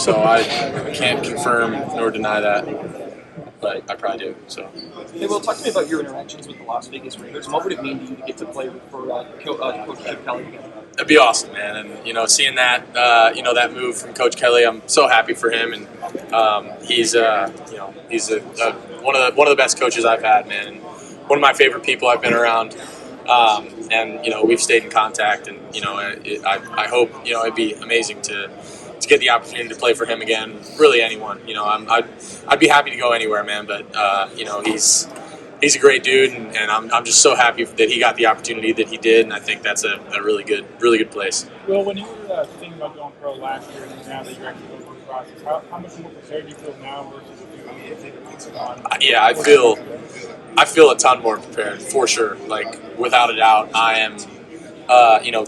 So I can't confirm nor deny that, but I probably do. So. Hey, well, talk to me about your interactions with the Las Vegas Raiders. What would it mean to you to get to play for Coach Chip Kelly again? That'd be awesome, man. And seeing that, that move from Coach Kelly, I'm so happy for him. And he's one of the best coaches I've had, man. And one of my favorite people I've been around. And we've stayed in contact. And I hope it'd be amazing to get the opportunity to play for him again. Really, anyone. I'd be happy to go anywhere, man. But he's a great dude, and I'm just so happy that he got the opportunity that he did, and I think that's a really good place. Well, when you were thinking about going pro last year, and now that you're actually going through the process, how much more prepared do you feel now versus Yeah, I feel a ton more prepared for sure. Like without a doubt, I am.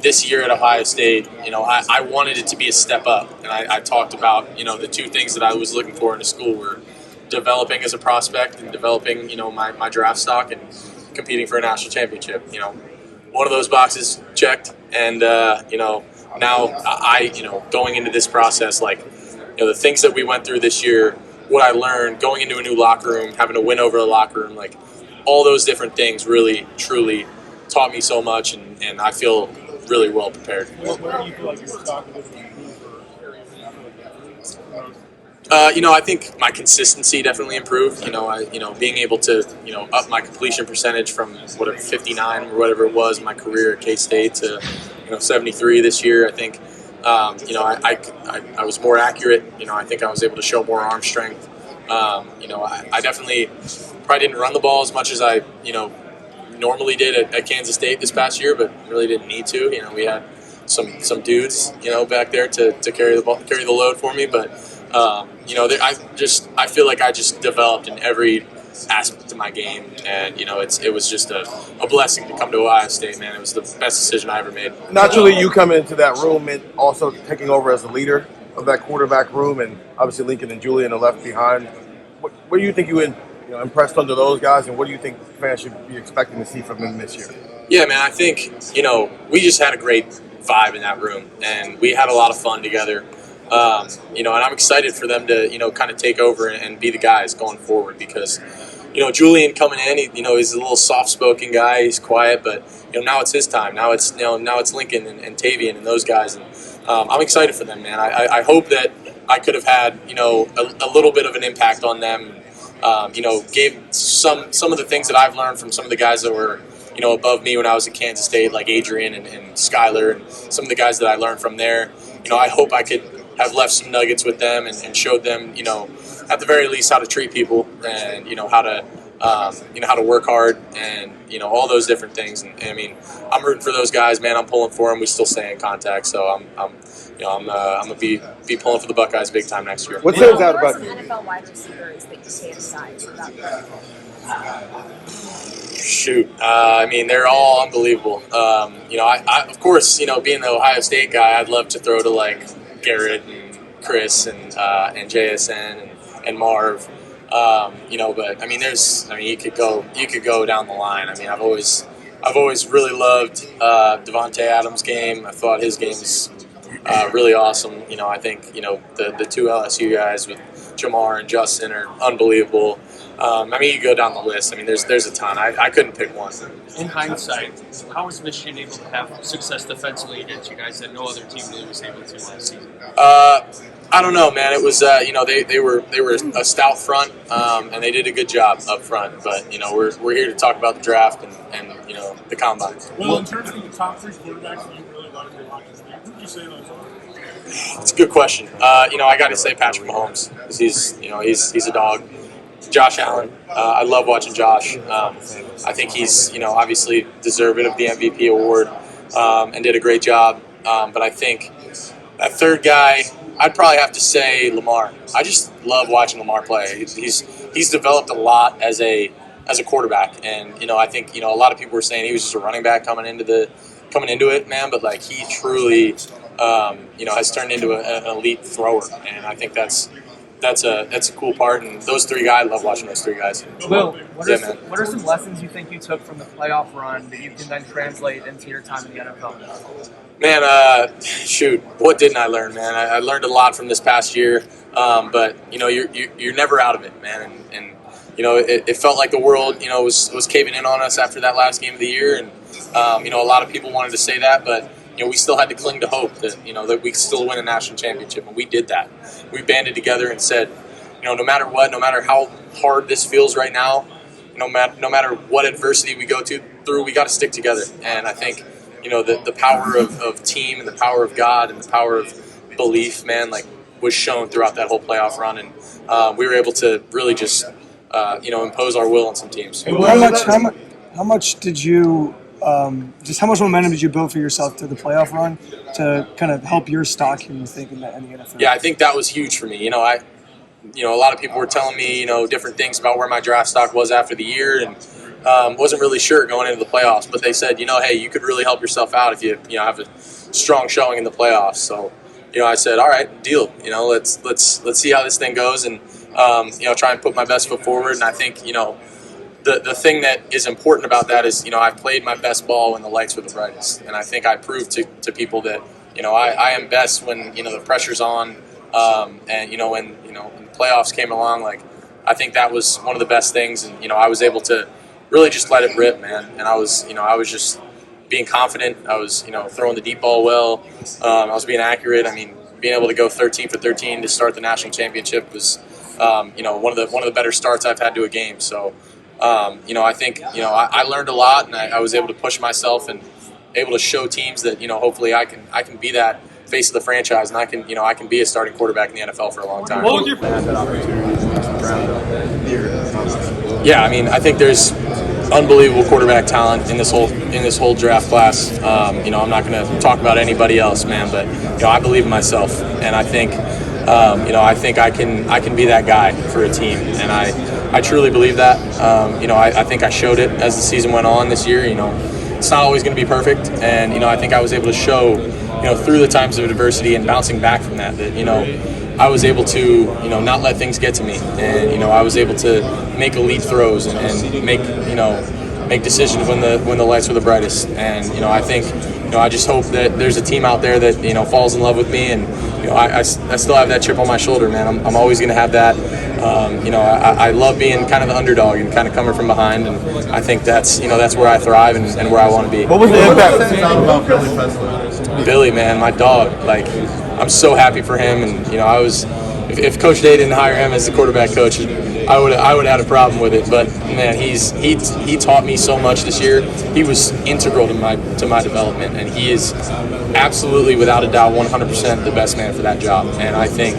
This year at Ohio State, I wanted it to be a step up, and I talked about the two things that I was looking for in a school were developing as a prospect and developing, my draft stock and competing for a national championship. One of those boxes checked, and now going into this process, the things that we went through this year, what I learned going into a new locker room, having to win over the locker room, all those different things really, truly taught me so much, and I feel really well prepared. Where do you feel like your stock is improved or areas that you feel like I think my consistency definitely improved. Being able to, up my completion percentage from 59 or whatever it was in my career at K-State to, 73 this year. I think, I was more accurate. I think I was able to show more arm strength. I definitely probably didn't run the ball as much as I, normally did at Kansas State this past year, but really didn't need to. We had some dudes, back there to carry the load for me, but. I feel like I just developed in every aspect of my game, and it was just a blessing to come to Ohio State, man. It was the best decision I ever made. Naturally, you come into that room and also taking over as the leader of that quarterback room, and obviously Lincoln and Julian are left behind. What do you think you impressed under those guys, and what do you think fans should be expecting to see from them this year? Yeah, man, I think we just had a great vibe in that room, and we had a lot of fun together. And I'm excited for them to, kind of take over and be the guys going forward because, Julian coming in, he's a little soft-spoken guy. He's quiet, but, now it's his time. Now it's Lincoln and Tavian and those guys. And I'm excited for them, man. I hope that I could have had, a little bit of an impact on them. Gave some of the things that I've learned from some of the guys that were, above me when I was at Kansas State, like Adrian and Skyler and some of the guys that I learned from there. I hope I could have left some nuggets with them and showed them, at the very least how to treat people and, how to work hard and, all those different things. And I mean, I'm rooting for those guys, man. I'm pulling for them. We still stay in contact. So I'm going to be pulling for the Buckeyes big time next year. What stands out about you? NFL wide receivers that you stay aside Shoot. They're all unbelievable. I of course, being the Ohio State guy, I'd love to throw to Garrett and Chris and JSN and Marv. But you could go down the line. I've always really loved Devontae Adams' game. I thought his game's really awesome. I think the two LSU guys with Jamar and Justin are unbelievable. You go down the list. There's a ton. I couldn't pick one. In hindsight, how was Michigan able to have success defensively against you guys that no other team really was able to last season? I don't know, man. It was they were a stout front, and they did a good job up front. But we're here to talk about the draft and the combine. Well, in terms of the top three quarterbacks that you really like to watch, who would you say those are? It's a good question. I got to say Patrick Mahomes because he's a dog. Josh Allen. I love watching Josh. I think he's obviously deserving of the MVP award and did a great job. But I think that third guy, I'd probably have to say Lamar. I just love watching Lamar play. He's developed a lot as a quarterback, and I think a lot of people were saying he was just a running back coming into it, man. But he truly has turned into an elite thrower, and I think that's that's a cool part. And those three guys, I love watching those three guys. Will, what Yeah, are some lessons you think you took from the playoff run that you can then translate into your time in the NFL? Man, shoot, what didn't I learn, man? I learned a lot from this past year, but you're never out of it, man. And it felt like the world, was caving in on us after that last game of the year, and a lot of people wanted to say that, but we still had to cling to hope that that we could still win a national championship, and we did that. We banded together and said, no matter what, no matter how hard this feels right now, no matter what adversity we go through, we got to stick together. And I think the power of team and the power of God and the power of belief, man, was shown throughout that whole playoff run, and we were able to really just impose our will on some teams. How much did you how much momentum did you build for yourself to the playoff run to kind of help your stock here, you think, in the NFL? Yeah, I think that was huge for me. A lot of people were telling me, different things about where my draft stock was after the year, and wasn't really sure going into the playoffs. But they said, hey, you could really help yourself out if you have a strong showing in the playoffs. So, I said, all right, deal. Let's see how this thing goes, and try and put my best foot forward. And I think, the thing that is important about that is, I played my best ball when the lights were the brightest. And I think I proved to people that, I am best when, the pressure's on. And, when the playoffs came along, I think that was one of the best things. And, I was able to really just let it rip, man. And I was just being confident. I was, throwing the deep ball well. I was being accurate. I mean, being able to go 13 for 13 to start the national championship was, one of the better starts I've had to a game. So, I think, I learned a lot, and I was able to push myself and able to show teams that, hopefully I can be that face of the franchise, and I can be a starting quarterback in the NFL for a long time. Yeah, I mean, I think there's unbelievable quarterback talent in this whole draft class. I'm not going to talk about anybody else, man, but I believe in myself, and I think I think I can be that guy for a team, and I truly believe that. I think I showed it as the season went on this year. It's not always going to be perfect, and I think I was able to show through the times of adversity and bouncing back from that I was able to not let things get to me, and I was able to make elite throws and make decisions when the lights were the brightest. And I think I just hope that there's a team out there that falls in love with me, and I still have that chip on my shoulder, man. I'm always going to have that. I love being kind of the underdog and kind of coming from behind, and I think that's where I thrive and where I want to be. What was the impact about Billy Fessler? Billy, man, my dog. I'm so happy for him, and I was. If Coach Day didn't hire him as the quarterback coach, I would have had a problem with it. But man, he taught me so much this year. He was integral to my development, and he is absolutely, without a doubt, 100% the best man for that job. And I think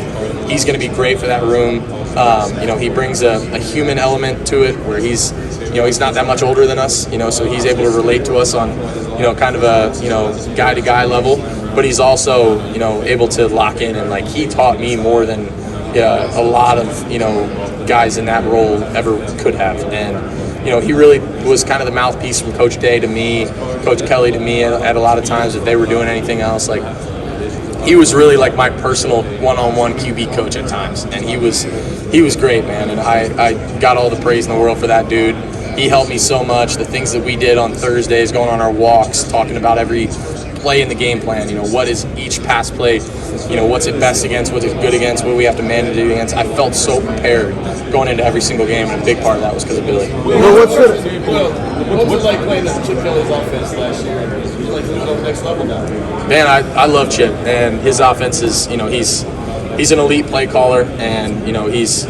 he's going to be great for that room. He brings a human element to it where he's not that much older than us. So he's able to relate to us on kind of a guy to guy level. But he's also able to lock in, and he taught me more than a lot of guys in that role ever could have. And he really was kind of the mouthpiece from Coach Day to me, Coach Kelly to me at a lot of times if they were doing anything else. He was really my personal one-on-one QB coach at times, and he was great, man. And I got all the praise in the world for that dude. He helped me so much. The things that we did on Thursdays, going on our walks, talking about every play in the game plan, what is each pass play, what's it best against, what's it good against, what we have to manage it against. I felt so prepared going into every single game, and a big part of that was because of Billy. What's it like playing this Chip Kelly's offense last year? Did you moving on the next level now? Man, I love Chip, and his offense is, he's an elite play caller, and he's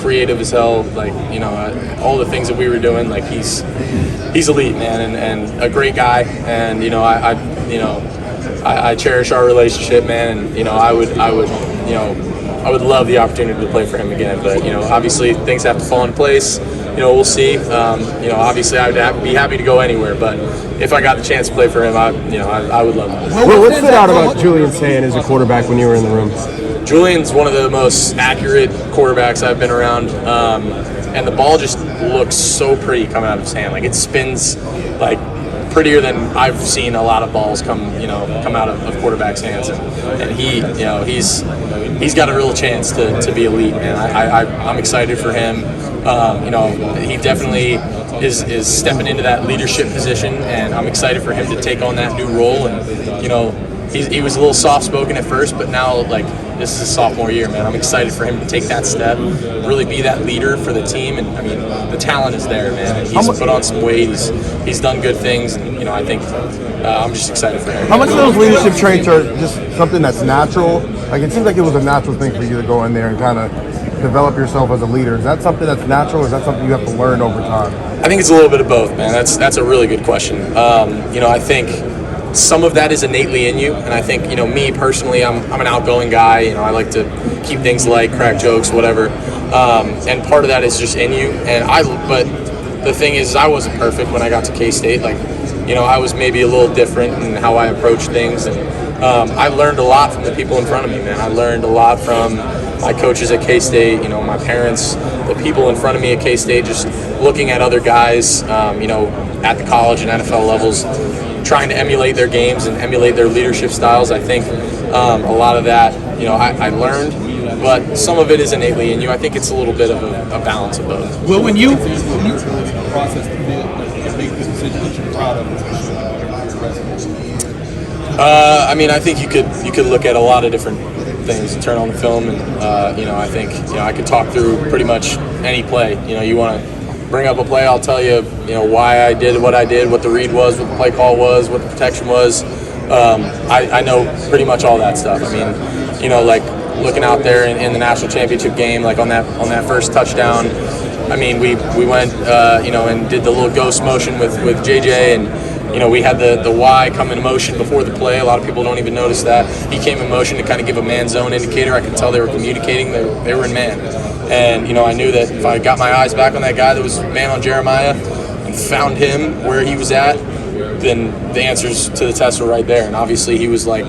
creative as hell. All the things that we were doing, he's elite, man, and a great guy. And I cherish our relationship, man. And I would love the opportunity to play for him again. But obviously things have to fall into place. We'll see. Obviously I would be happy to go anywhere, but if I got the chance to play for him, I would love it. What stood out about Julian Sand as a quarterback when you were in the room? Julian's one of the most accurate quarterbacks I've been around, and the ball just looks so pretty coming out of his hand. It spins prettier than I've seen a lot of balls come out of quarterbacks' hands, and he's got a real chance to be elite, man. I'm excited for him. He definitely is stepping into that leadership position, and I'm excited for him to take on that new role. And he was a little soft-spoken at first, but now, like, this is his sophomore year, man. I'm excited for him to take that step, really be that leader for the team. And, I mean, the talent is there, man. And he's put on some weight. He's done good things. And, I think I'm just excited for him. How much of those leadership traits are just something that's natural? Like, it seems like it was a natural thing for you to go in there and kind of develop yourself as a leader. Is that something that's natural, or is that something you have to learn over time? I think it's a little bit of both, man. That's a really good question. I think some of that is innately in you, and I think me personally, I'm an outgoing guy. I like to keep things light, crack jokes, whatever, and part of that is just in you. But the thing is, I wasn't perfect when I got to K-State. Like, I was maybe a little different in how I approached things, and I learned a lot from the people in front of me, man. I learned a lot from my coaches at K-State, my parents, the people in front of me at K-State, just looking at other guys, at the college and NFL levels, trying to emulate their games and emulate their leadership styles. I think a lot of that, I learned, but some of it is innately in you. I think it's a little bit of a balance of both. Well, when you process to make this decision that you're proud of, I think you could look at a lot of different things, turn on the film, and I think I could talk through pretty much any play. You want to bring up a play, I'll tell you, why I did what I did, what the read was, what the play call was, what the protection was. I know pretty much all that stuff. I mean, like looking out there in the national championship game, like on that first touchdown. I mean, we went, and did the little ghost motion with JJ, and we had the Y come in motion before the play. A lot of people don't even notice that. He came in motion to kind of give a man zone indicator. I could tell they were communicating. They were in man. And, I knew that if I got my eyes back on that guy that was man on Jeremiah and found him where he was at, then the answers to the test were right there. And obviously he was like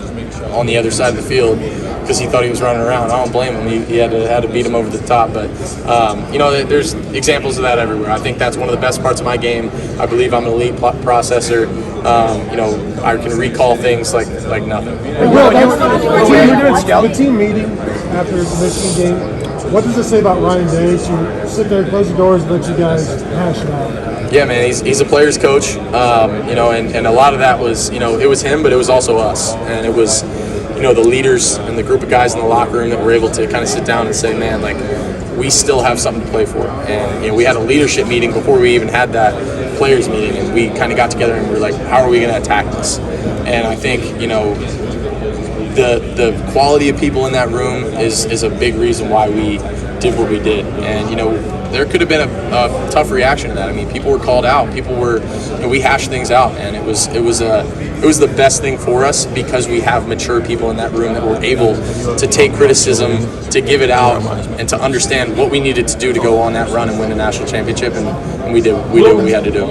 on the other side of the field because he thought he was running around. I don't blame him. He had to beat him over the top. But, there's examples of that everywhere. I think that's one of the best parts of my game. I believe I'm an elite processor. I can recall things like nothing. When you're doing scout team meeting after the Michigan game, what does it say about Ryan Day to sit there, close the doors, and let you guys hash it out? Yeah, man, he's a player's coach, and a lot of that was, it was him, but it was also us, and it was, the leaders and the group of guys in the locker room that were able to kind of sit down and say, man, like, we still have something to play for. And, we had a leadership meeting before we even had that players meeting, and we kind of got together and we were like, how are we going to attack this? And I think, the quality of people in that room is a big reason why we did what we did. And, there could have been a tough reaction to that. I mean, people were called out. People were, we hashed things out, and it was the best thing for us because we have mature people in that room that were able to take criticism, to give it out, and to understand what we needed to do to go on that run and win a national championship. And we did what we had to do.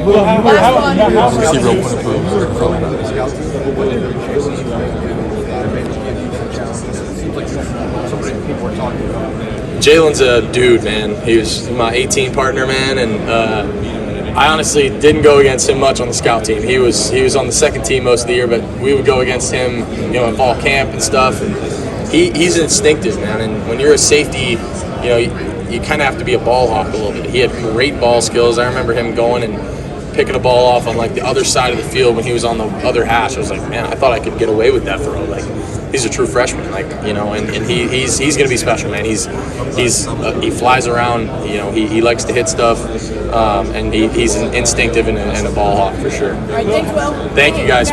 Jalen's a dude, man. He was my 18 partner, man, and I honestly didn't go against him much on the scout team. He was on the second team most of the year, but we would go against him, in fall camp and stuff. And he's instinctive, man. And when you're a safety, you kind of have to be a ball hawk a little bit. He had great ball skills. I remember him going and picking a ball off on like the other side of the field when he was on the other hash. I was like, man, I thought I could get away with that throw. Like, he's a true freshman, and he's going to be special, man. He flies around, he likes to hit stuff, and he's instinctive and a ball hawk for sure. All right, thanks, Will. Thank you, guys.